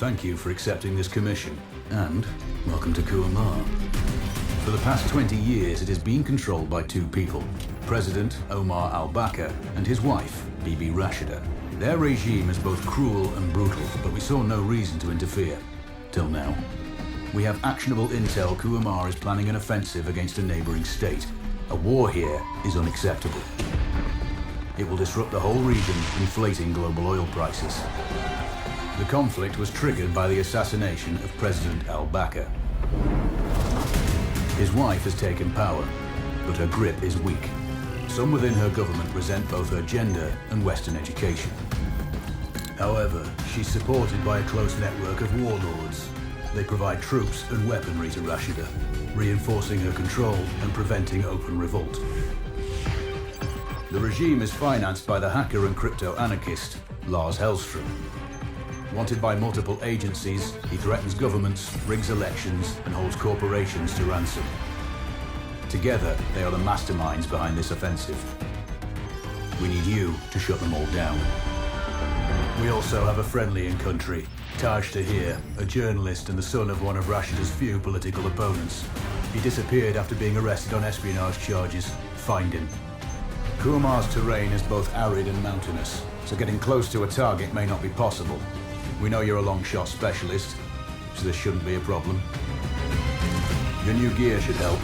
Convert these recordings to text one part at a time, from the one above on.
thank you for accepting this commission, and welcome to Kuamar. For the past 20 years, it has been controlled by two people, President Omar al-Bakr and his wife, Bibi Rashida. Their regime is both cruel and brutal, but we saw no reason to interfere. Till now. We have actionable intel Kuamar is planning an offensive against a neighboring state. A war here is unacceptable. It will disrupt the whole region, inflating global oil prices. The conflict was triggered by the assassination of President al-Bakr. His wife has taken power, but her grip is weak. Some within her government resent both her gender and Western education. However, she's supported by a close network of warlords. They provide troops and weaponry to Rashida, reinforcing her control and preventing open revolt. The regime is financed by the hacker and crypto-anarchist Lars Hellstrom. Wanted by multiple agencies, he threatens governments, rigs elections, and holds corporations to ransom. Together, they are the masterminds behind this offensive. We need you to shut them all down. We also have a friendly in country, Taj Tahir, a journalist and the son of one of Rashida's few political opponents. He disappeared after being arrested on espionage charges. Find him. Kuamar's terrain is both arid and mountainous, so getting close to a target may not be possible. We know you're a long shot specialist, so this shouldn't be a problem. Your new gear should help,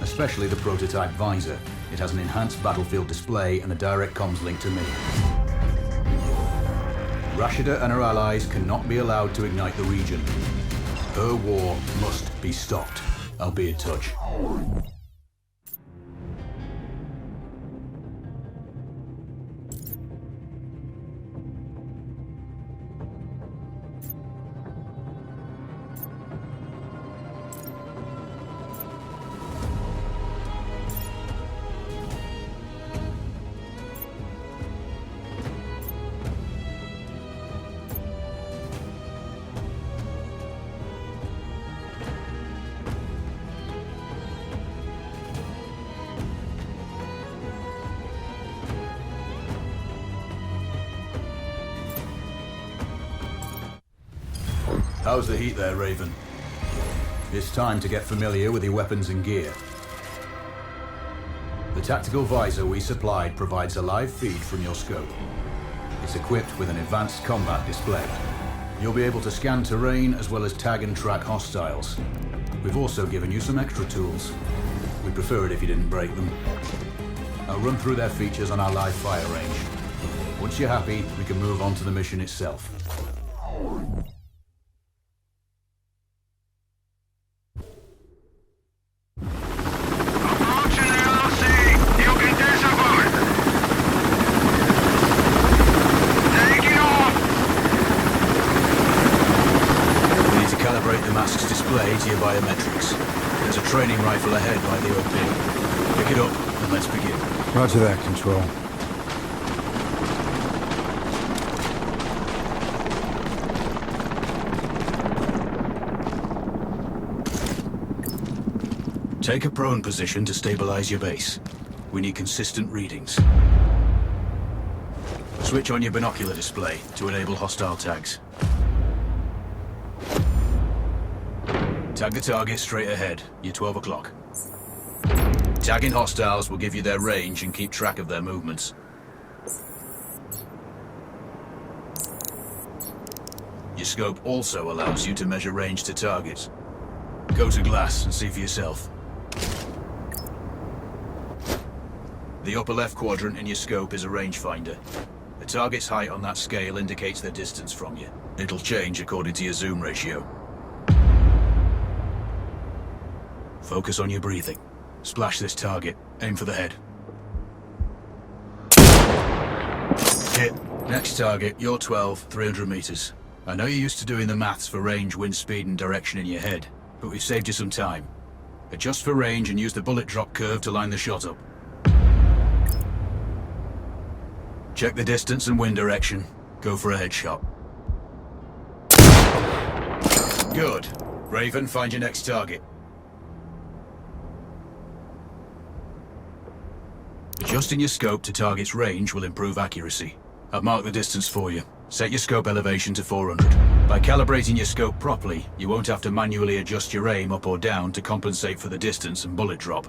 especially the prototype visor. It has an enhanced battlefield display and a direct comms link to me. Rashida and her allies cannot be allowed to ignite the region. Her war must be stopped. I'll be in touch. How's the heat there, Raven? It's time to get familiar with your weapons and gear. The tactical visor we supplied provides a live feed from your scope. It's equipped with an advanced combat display. You'll be able to scan terrain as well as tag and track hostiles. We've also given you some extra tools. We'd prefer it if you didn't break them. I'll run through their features on our live fire range. Once you're happy, we can move on to the mission itself. To your biometrics. There's a training rifle ahead by the OP. Pick it up and let's begin. Roger that, Control. Take a prone position to stabilize your base. We need consistent readings. Switch on your binocular display to enable hostile tags. Tag the target straight ahead, you're 12 o'clock. Tagging hostiles will give you their range and keep track of their movements. Your scope also allows you to measure range to targets. Go to glass and see for yourself. The upper left quadrant in your scope is a rangefinder. The target's height on that scale indicates their distance from you. It'll change according to your zoom ratio. Focus on your breathing. Splash this target. Aim for the head. Hit. Next target, you're 12, 300 meters. I know you're used to doing the maths for range, wind speed, and direction in your head, but we've saved you some time. Adjust for range and use the bullet drop curve to line the shot up. Check the distance and wind direction. Go for a headshot. Good. Raven, find your next target. Adjusting your scope to target's range will improve accuracy. I've marked the distance for you. Set your scope elevation to 400. By calibrating your scope properly, you won't have to manually adjust your aim up or down to compensate for the distance and bullet drop.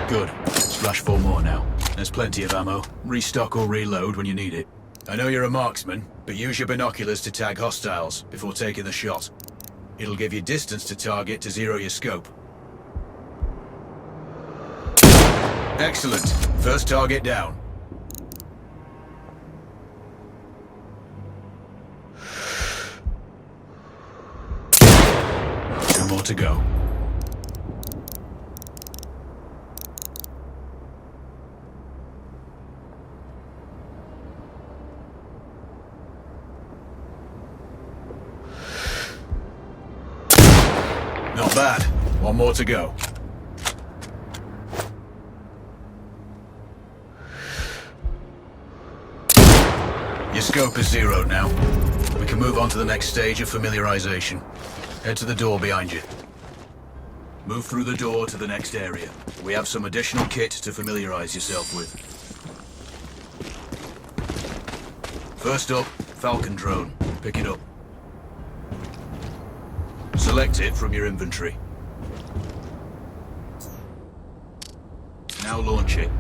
Good. Splash 4 more now. There's plenty of ammo. Restock or reload when you need it. I know you're a marksman, but use your binoculars to tag hostiles before taking the shot. It'll give you distance to target to zero your scope. Excellent. First target down. Two more to go. Not bad. One more to go. Your scope is zeroed now. We can move on to the next stage of familiarization. Head to the door behind you. Move through the door to the next area. We have some additional kit to familiarize yourself with. First up, Falcon drone. Pick it up. Select it from your inventory. Now launch it.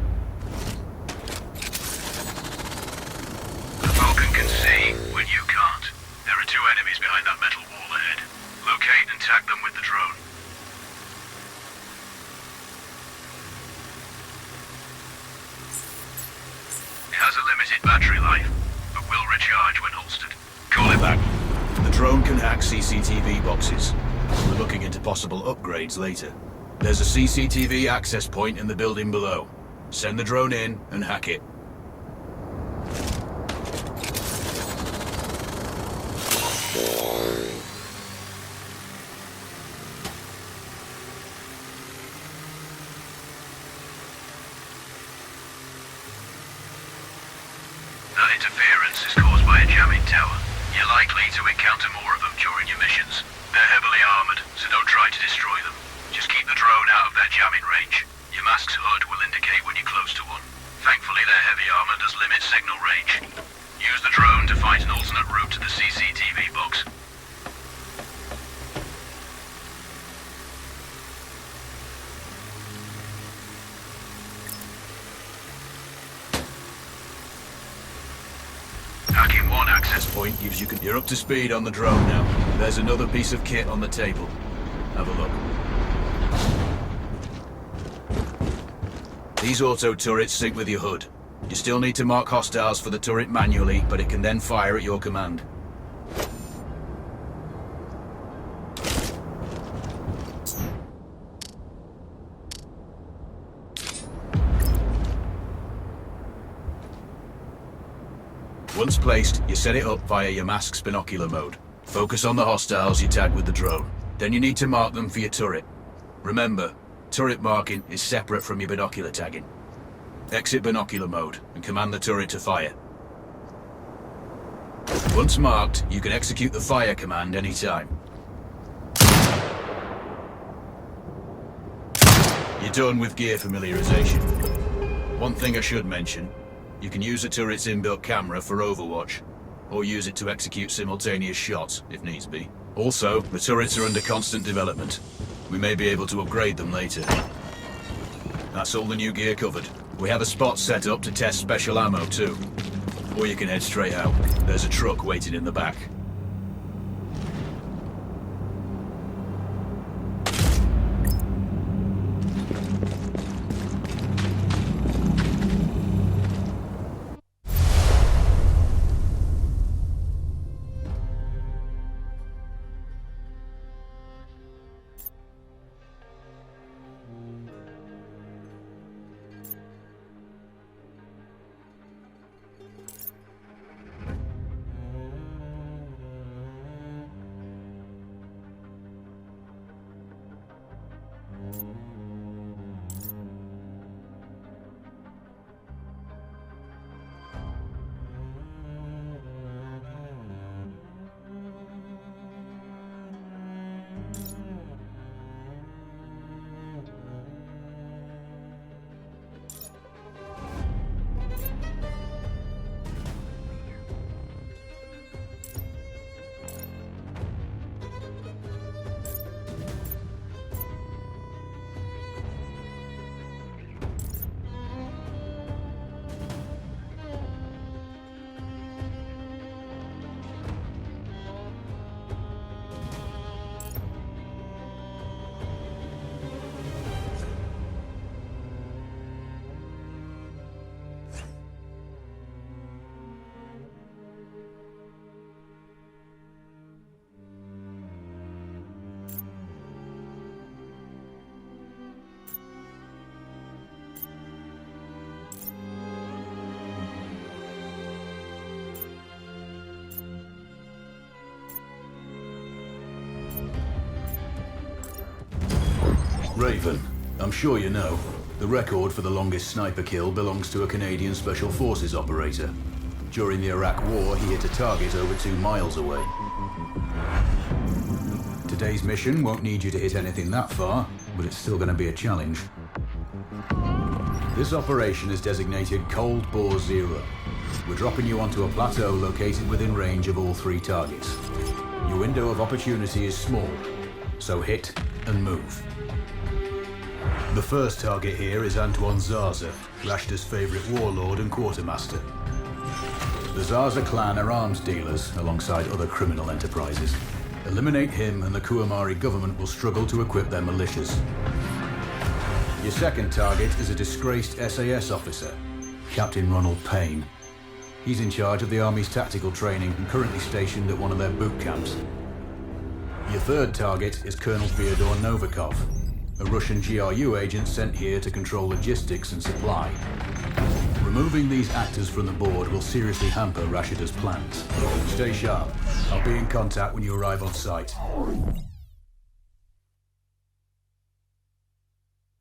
The Falcon can see when you can't. There are 2 enemies behind that metal wall ahead. Locate and tag them with the drone. It has a limited battery life, but will recharge when holstered. Call it back. The drone can hack CCTV boxes. We're looking into possible upgrades later. There's a CCTV access point in the building below. Send the drone in and hack it. That interference is caused by a jamming tower. You're likely to encounter more of them during your missions. They're heavily armored, so don't try to destroy them. Just keep the drone out of their jamming range. Your mask's HUD will indicate when you're close to one. Thankfully, their heavy armor does limit signal range. Use the drone to find an alternate route to the CCTV box. Hacking one access point gives you... You're up to speed on the drone now. There's another piece of kit on the table. Have a look. These auto turrets sync with your HUD. You still need to mark hostiles for the turret manually, but it can then fire at your command. Once placed, you set it up via your mask's binocular mode. Focus on the hostiles you tag with the drone. Then you need to mark them for your turret. Remember, turret marking is separate from your binocular tagging. Exit binocular mode and command the turret to fire. Once marked, you can execute the fire command anytime. You're done with gear familiarization. One thing I should mention, you can use the turret's inbuilt camera for overwatch, or use it to execute simultaneous shots if needs be. Also, the turrets are under constant development. We may be able to upgrade them later. That's all the new gear covered. We have a spot set up to test special ammo too. Or you can head straight out. There's a truck waiting in the back. Raven, I'm sure you know, the record for the longest sniper kill belongs to a Canadian Special Forces operator. During the Iraq War, he hit a target over 2 miles away. Today's mission won't need you to hit anything that far, but it's still going to be a challenge. This operation is designated Cold Bore Zero. We're dropping you onto a plateau located within range of all 3 targets. Your window of opportunity is small, so hit and move. The first target here is Antoine Zaza, Rashta's favorite warlord and quartermaster. The Zaza clan are arms dealers alongside other criminal enterprises. Eliminate him and the Kuamari government will struggle to equip their militias. Your second target is a disgraced SAS officer, Captain Ronald Payne. He's in charge of the Army's tactical training and currently stationed at one of their boot camps. Your third target is Colonel Fyodor Novikov, a Russian GRU agent sent here to control logistics and supply. Removing these actors from the board will seriously hamper Rashida's plans. Stay sharp. I'll be in contact when you arrive on site.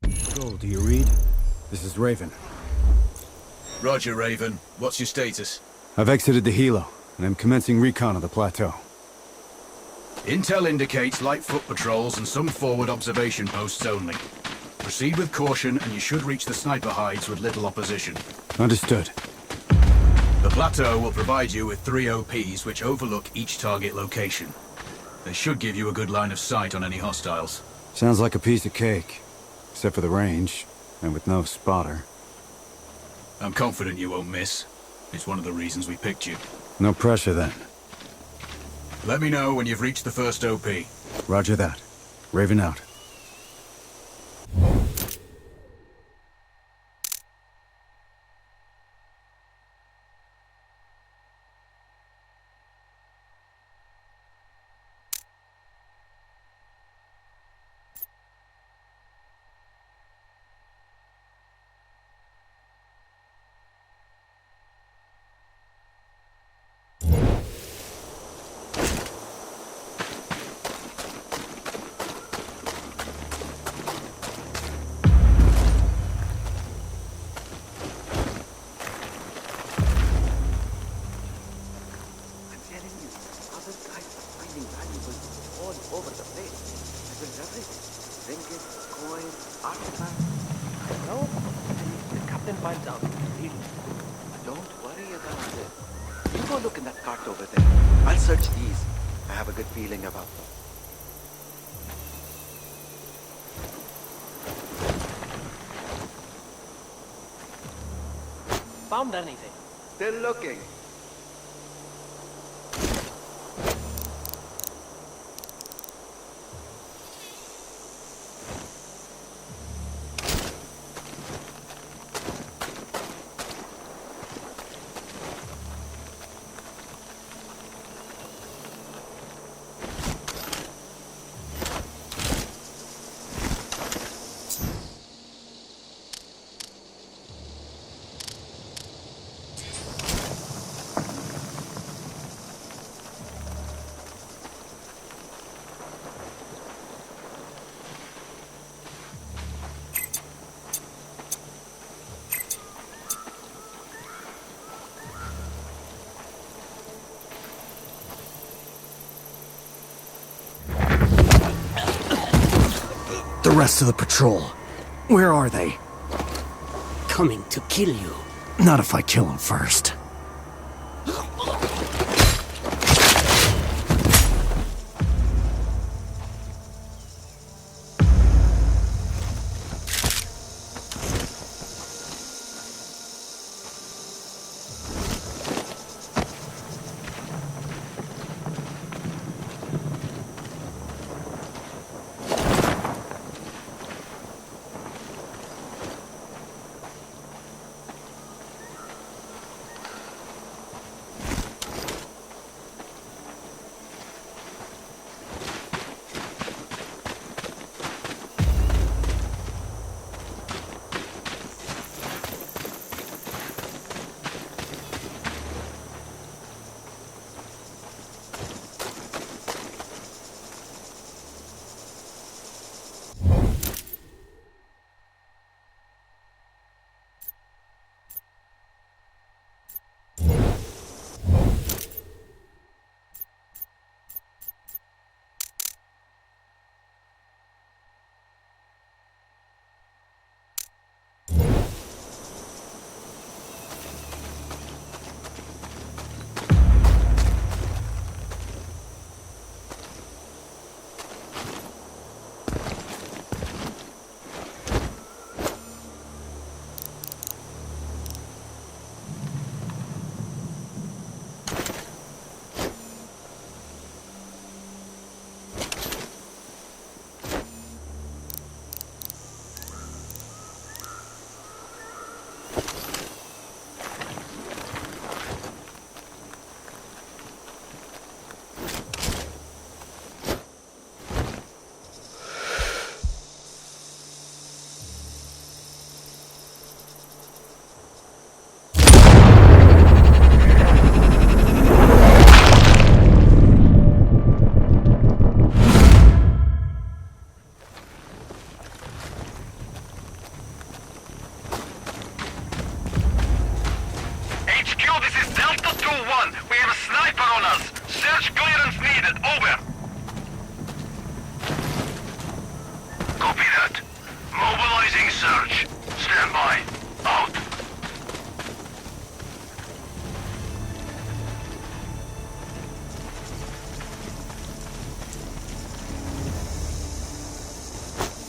Joel, do you read? This is Raven. Roger, Raven. What's your status? I've exited the helo, and I'm commencing recon of the plateau. Intel indicates light foot patrols and some forward observation posts only. Proceed with caution and you should reach the sniper hides with little opposition. Understood. The plateau will provide you with 3 OPs which overlook each target location. They should give you a good line of sight on any hostiles. Sounds like a piece of cake. Except for the range, and with no spotter. I'm confident you won't miss. It's one of the reasons we picked you. No pressure then. Let me know when you've reached the first OP. Roger that. Raven out. Don't worry about it. You go look in that cart over there. I'll search these. I have a good feeling about them. Found anything? Still looking. The rest of the patrol. Where are they? Coming to kill you. Not if I kill them first.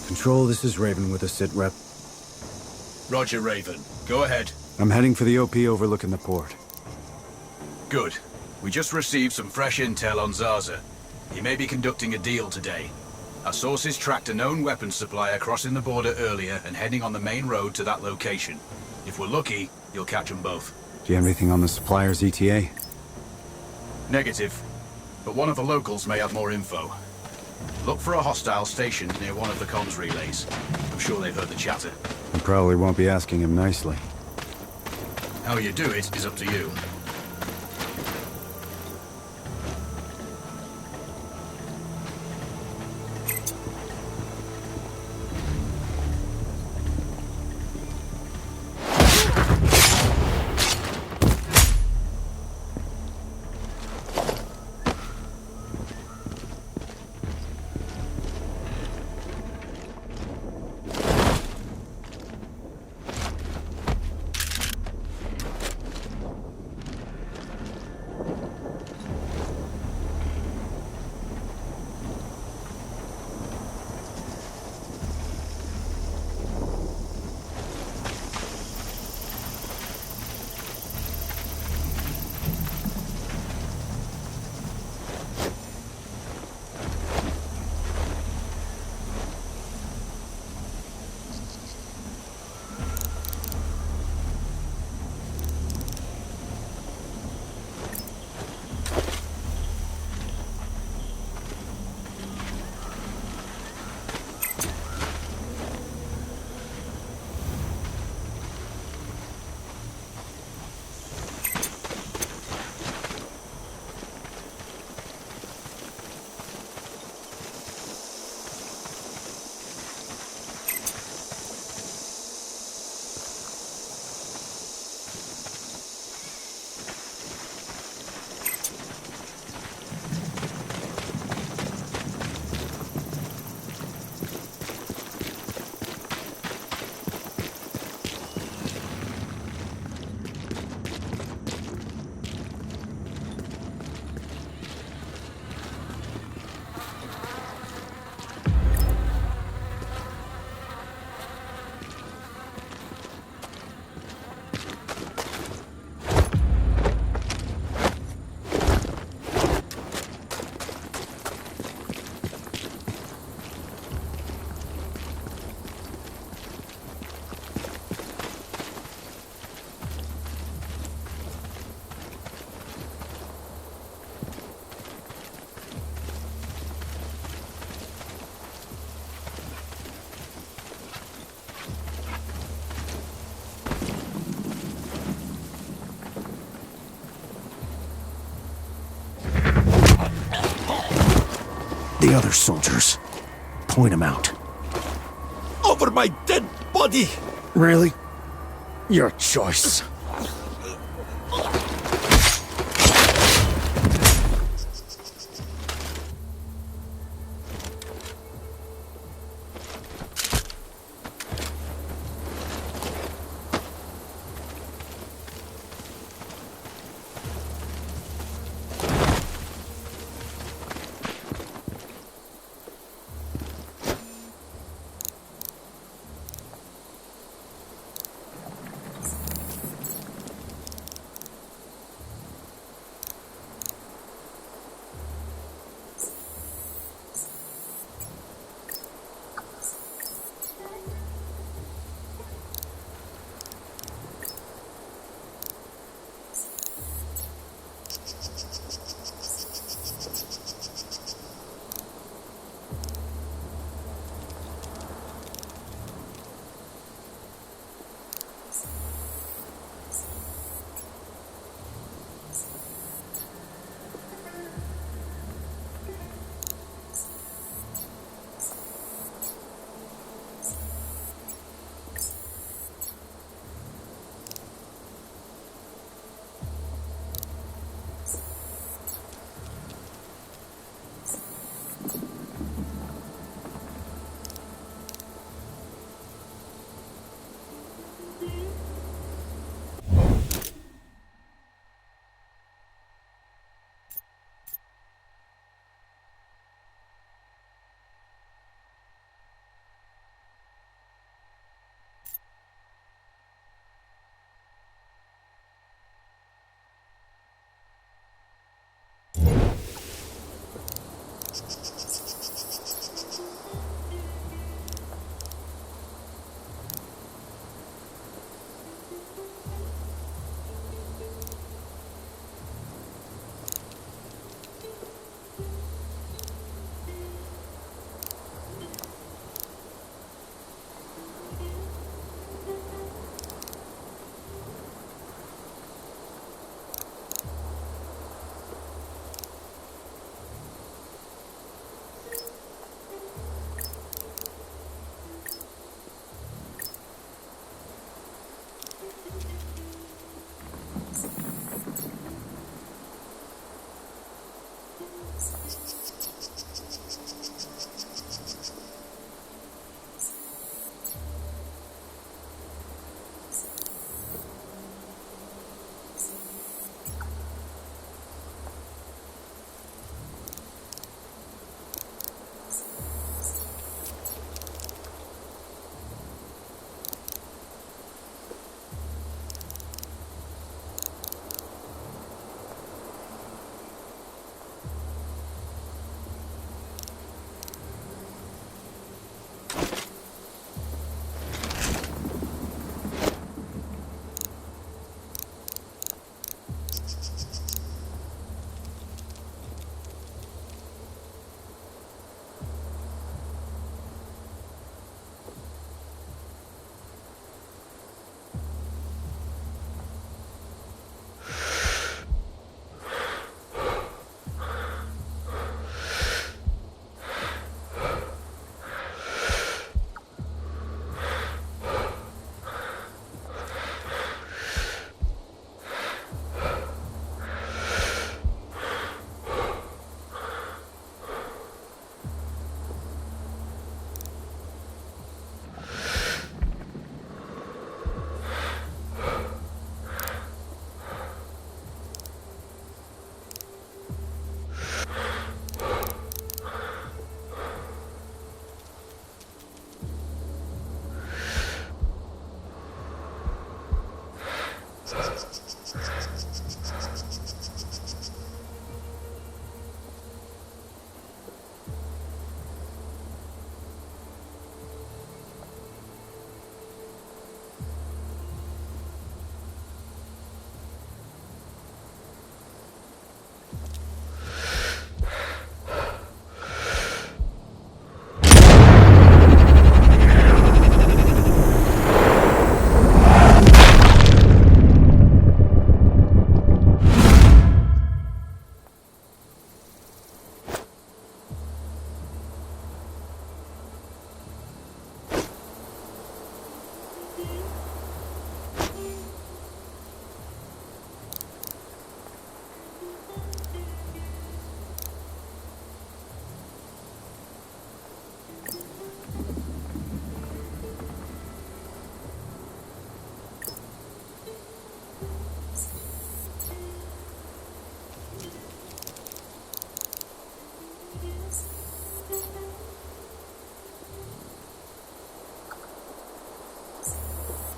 Control, this is Raven with a sit rep. Roger, Raven. Go ahead. I'm heading for the OP overlooking the port. Good. We just received some fresh intel on Zaza. He may be conducting a deal today. Our sources tracked a known weapons supplier crossing the border earlier and heading on the main road to that location. If we're lucky, you'll catch them both. Do you have anything on the supplier's ETA? Negative. But one of the locals may have more info. Look for a hostile stationed near one of the comms relays. I'm sure they've heard the chatter. You probably won't be asking him nicely. How you do it is up to you. The other soldiers. Point them out. Over my dead body! Really? Your choice.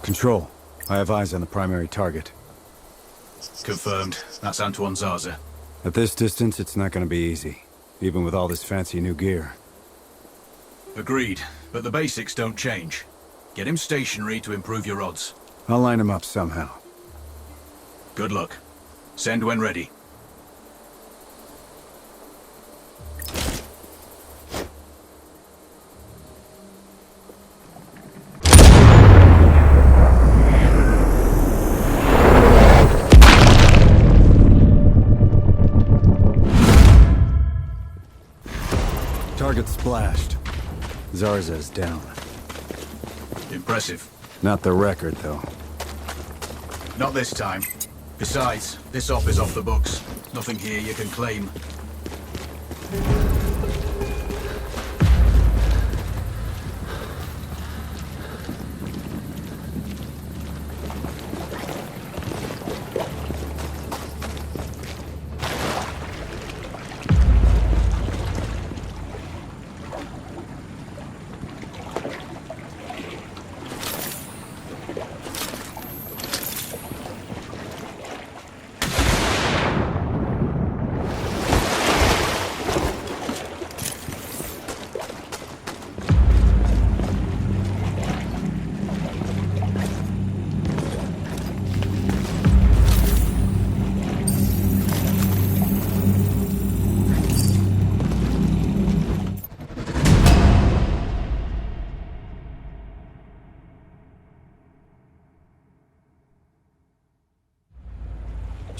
Control. I have eyes on the primary target. Confirmed. That's Antoine Zaza. At this distance, it's not gonna be easy. Even with all this fancy new gear. Agreed, but the basics don't change. Get him stationary to improve your odds. I'll line him up somehow. Good luck. Send when ready. Target splashed. Zarza's down. Impressive. Not the record, though. Not this time. Besides, this op is off the books. Nothing here you can claim.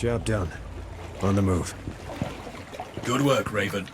Job done. On the move. Good work, Raven.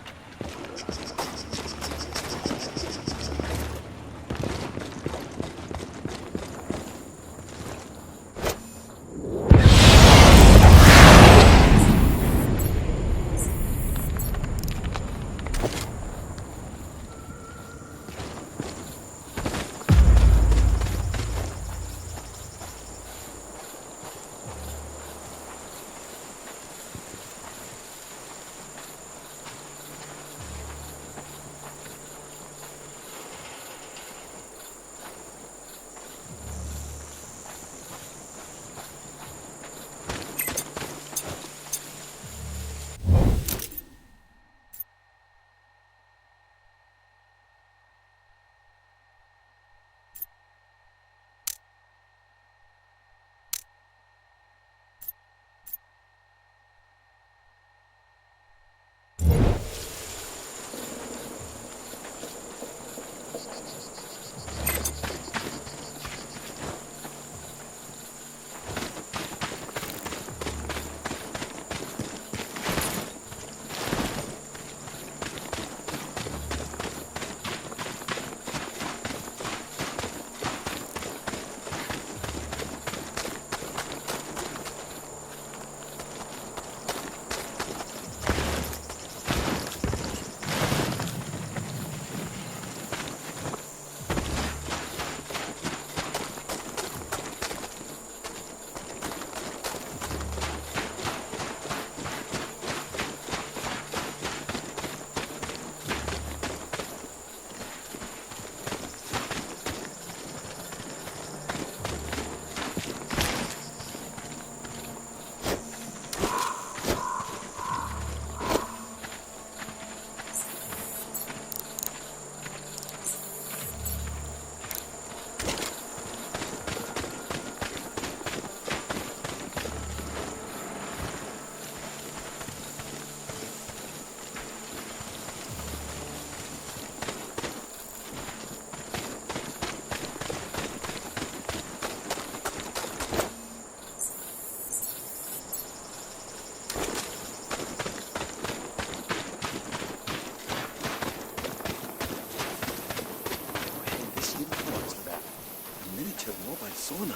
have mobile sonar.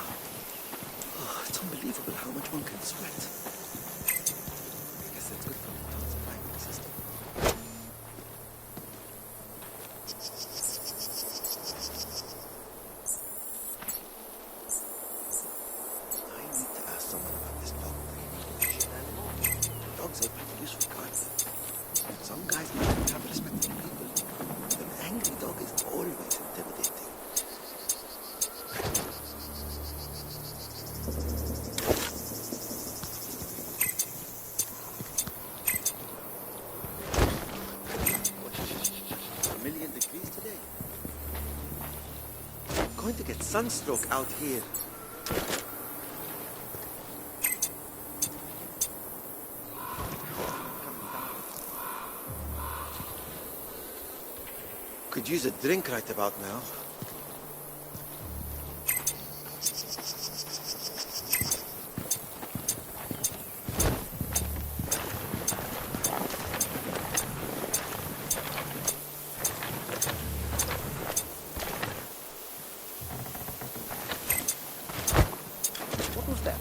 Oh, it's unbelievable how much one can sweat. I guess that's good for the dog's priming system. I need to ask someone about this dog breed. Dogs are pretty useful cards. Some guys might have respect for people. An angry dog is always intimidating. A million degrees today. I'm going to get sunstroke out here. Could use a drink right about now. What was that?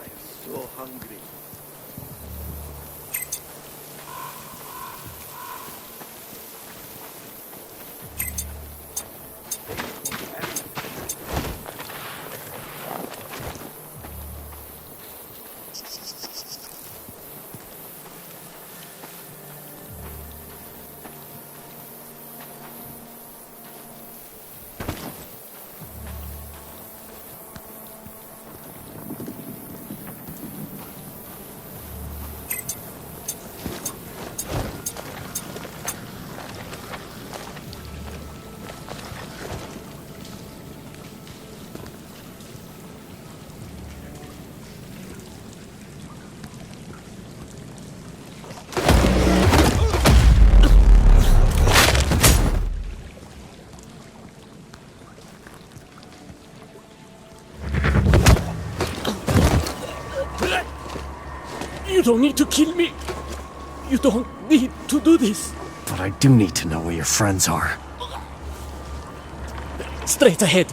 I'm so hungry. You don't need to kill me. You don't need to do this. But I do need to know where your friends are. Straight ahead.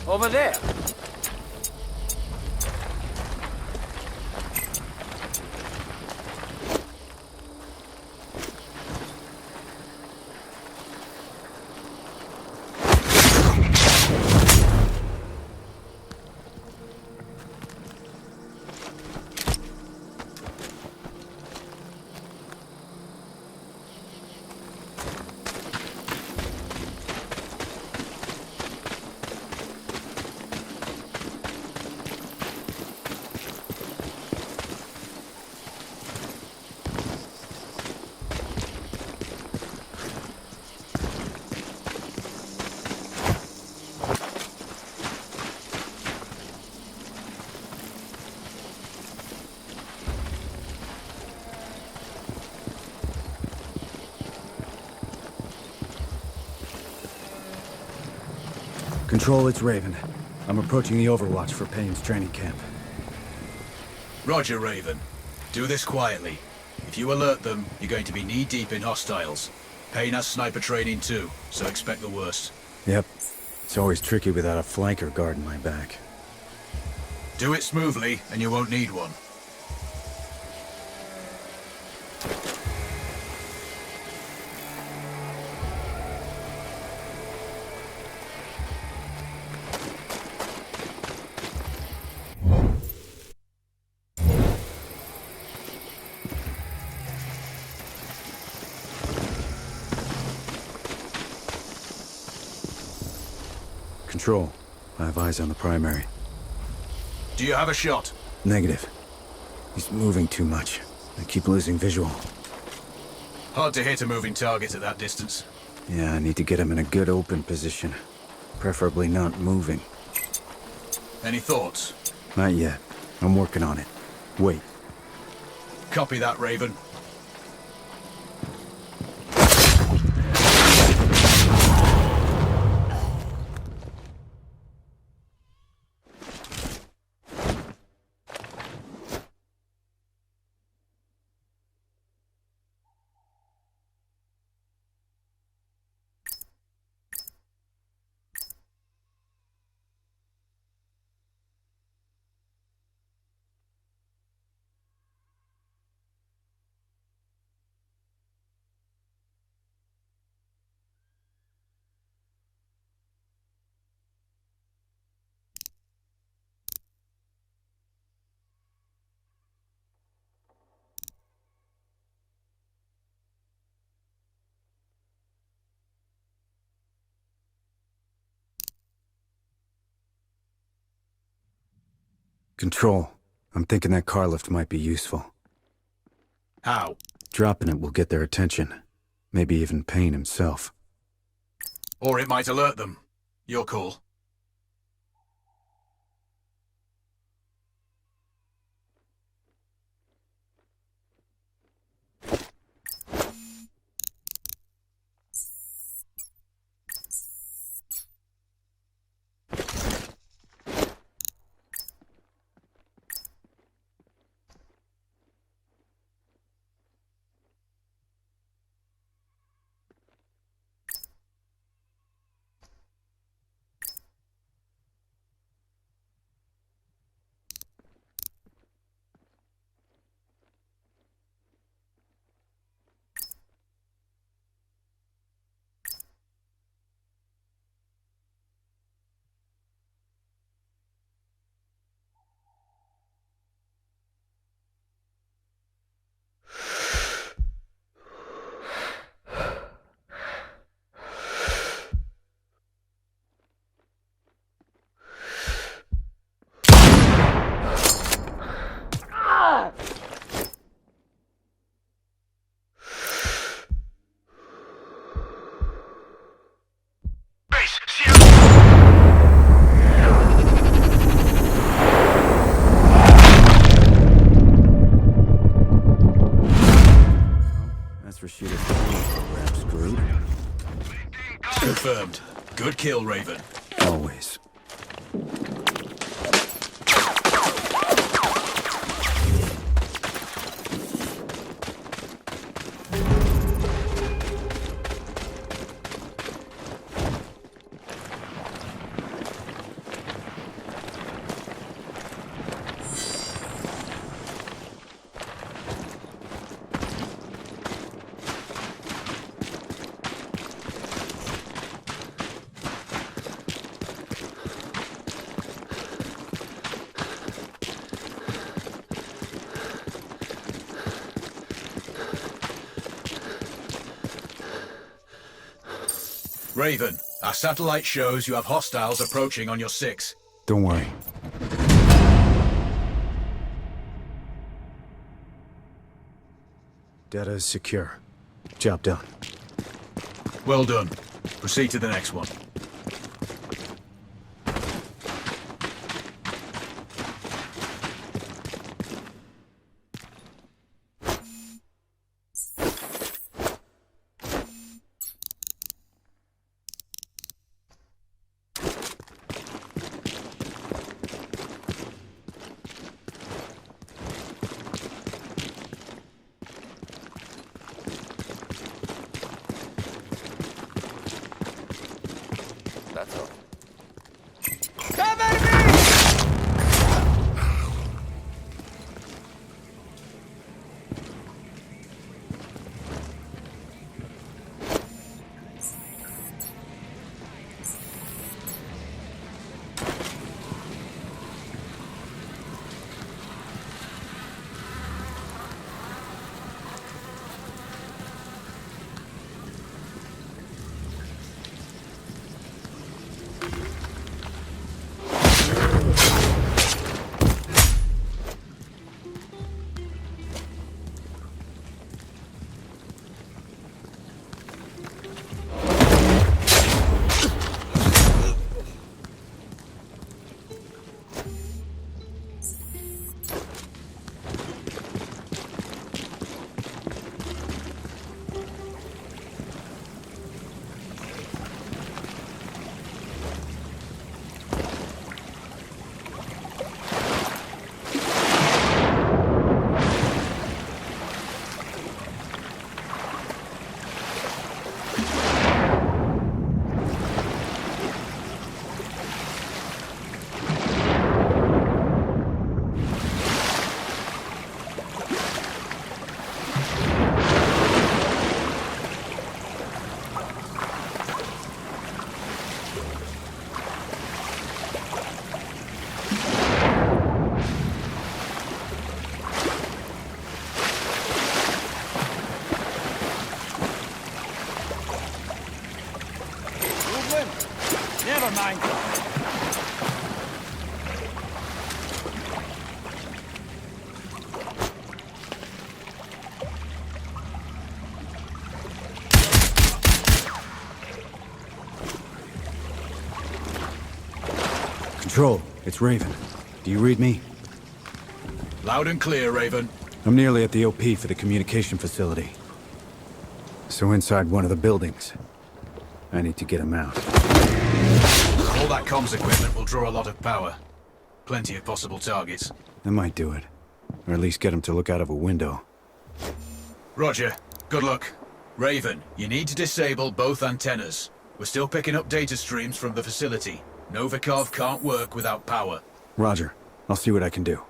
Over there. Control, it's Raven. I'm approaching the Overwatch for Payne's training camp. Roger, Raven. Do this quietly. If you alert them, you're going to be knee-deep in hostiles. Payne has sniper training too, so expect the worst. Yep. It's always tricky without a flanker guarding my back. Do it smoothly, and you won't need one. Control, I have eyes on the primary. Do you have a shot? Negative. He's moving too much. I keep losing visual. Hard to hit a moving target at that distance. Yeah, I need to get him in a good open position. Preferably not moving. Any thoughts? Not yet. I'm working on it. Wait. Copy that, Raven. Control, I'm thinking that car lift might be useful. How? Dropping it will get their attention. Maybe even Payne himself. Or it might alert them. Your call. Confirmed. Good kill, Raven. Always. Raven, our satellite shows you have hostiles approaching on your 6. Don't worry. Data is secure. Job done. Well done. Proceed to the next one. That's all. Never mind. Control, it's Raven. Do you read me? Loud and clear, Raven. I'm nearly at the OP for the communication facility. So inside one of the buildings. I need to get him out. All that comms equipment will draw a lot of power. Plenty of possible targets. That might do it. Or at least get him to look out of a window. Roger. Good luck. Raven, you need to disable both antennas. We're still picking up data streams from the facility. Novikov can't work without power. Roger. I'll see what I can do.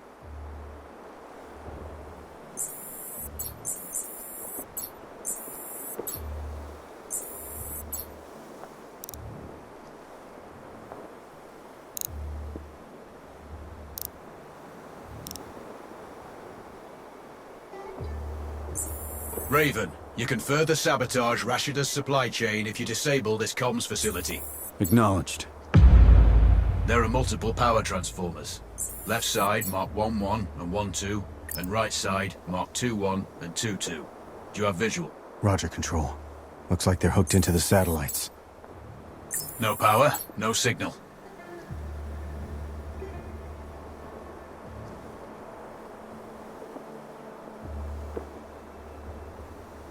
Raven, you can further sabotage Rashida's supply chain if you disable this comms facility. Acknowledged. There are multiple power transformers. Left side mark 1-1 and 1-2, and right side mark 2-1 and 2-2. Do you have visual? Roger, Control. Looks like they're hooked into the satellites. No power, no signal.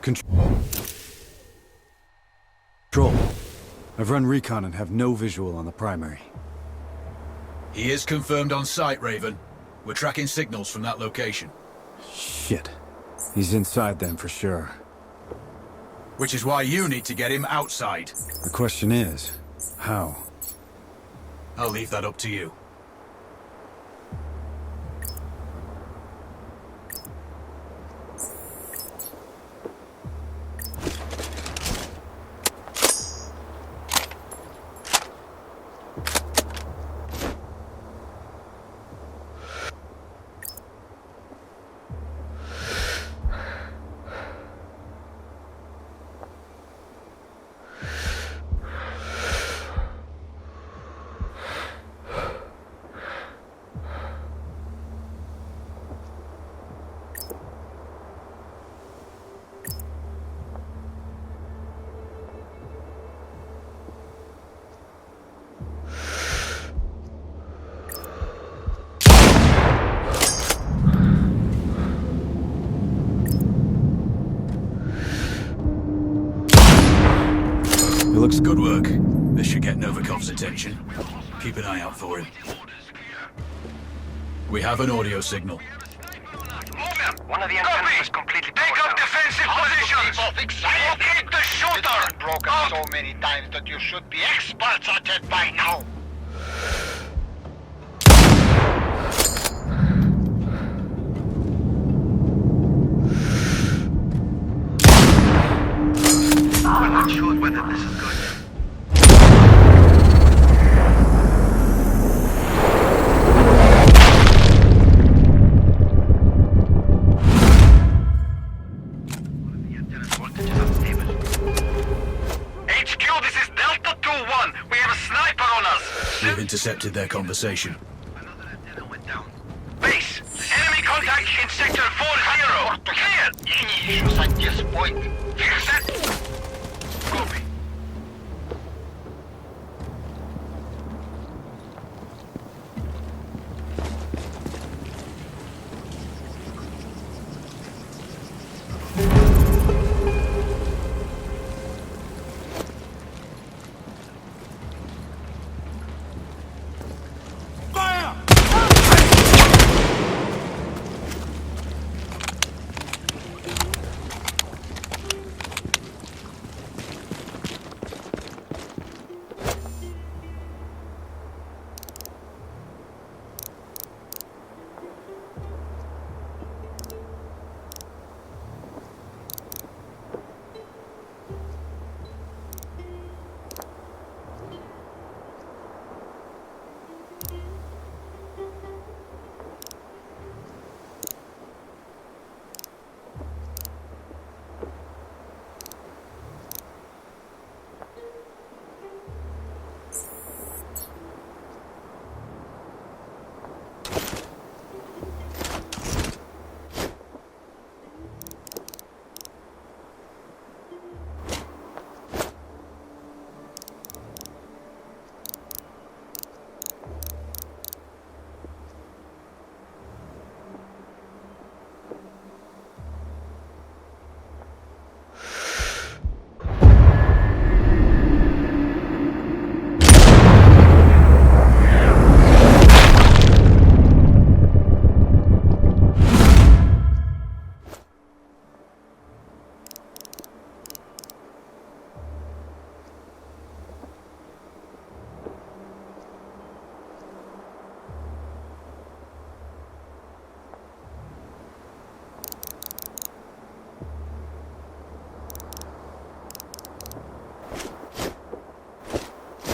Control. I've run recon and have no visual on the primary. He is confirmed on site, Raven. We're tracking signals from that location. Shit. He's inside then for sure. Which is why you need to get him outside. The question is, how? I'll leave that up to you. Looks good work. This should get Novikov's attention. Keep an eye out for him. We have an audio signal. Move position. One of the antennas was completely Take up defensive positions. Locate the shooter. It's been broken so many times that you should be experts at it by now. We're not sure whether this is good. The antenna's voltage is unstable. HQ, this is Delta 2-1. We have a sniper on us. We've intercepted their conversation. Another antenna went down. Base, enemy contact in sector 40. Clear. Any issues at this point? Fix that. Copy.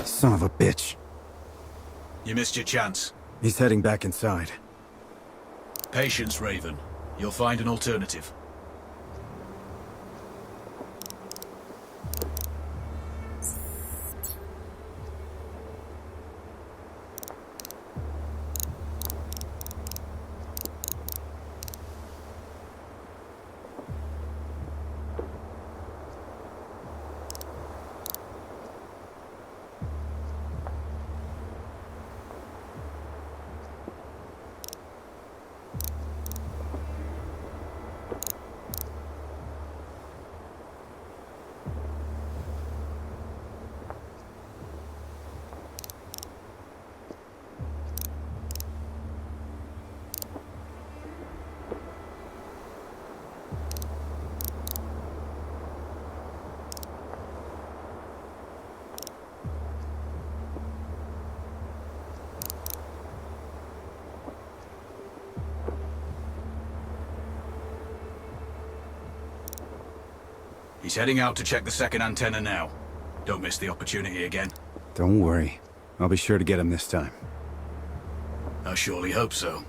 Son of a bitch. You missed your chance. He's heading back inside. Patience, Raven. You'll find an alternative. He's heading out to check the second antenna now. Don't miss the opportunity again. Don't worry. I'll be sure to get him this time. I surely hope so.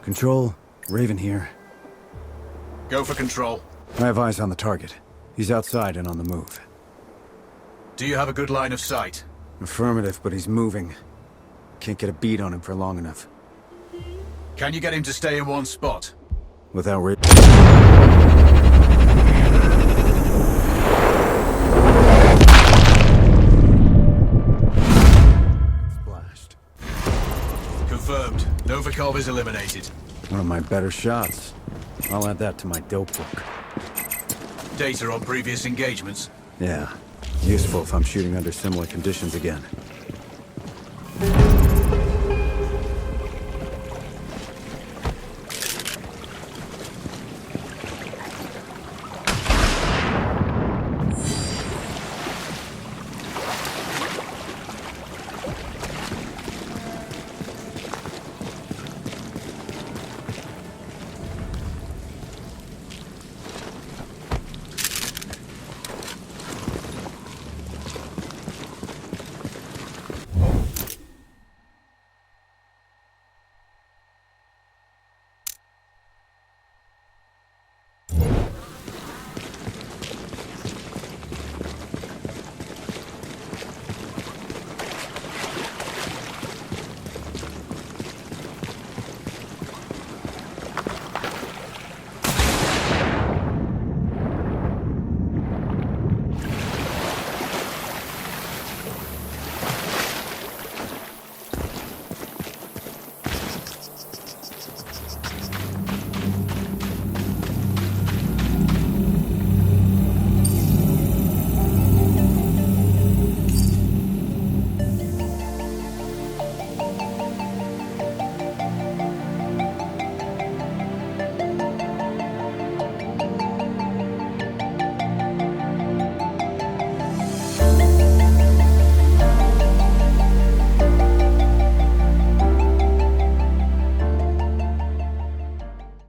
Control, Raven here. Go for control. I have eyes on the target. He's outside and on the move. Do you have a good line of sight? Affirmative, but he's moving. Can't get a beat on him for long enough. Can you get him to stay in one spot? Without Confirmed. Novikov is eliminated. One of my better shots. I'll add that to my dope book. Data on previous engagements. Yeah. Useful if I'm shooting under similar conditions again.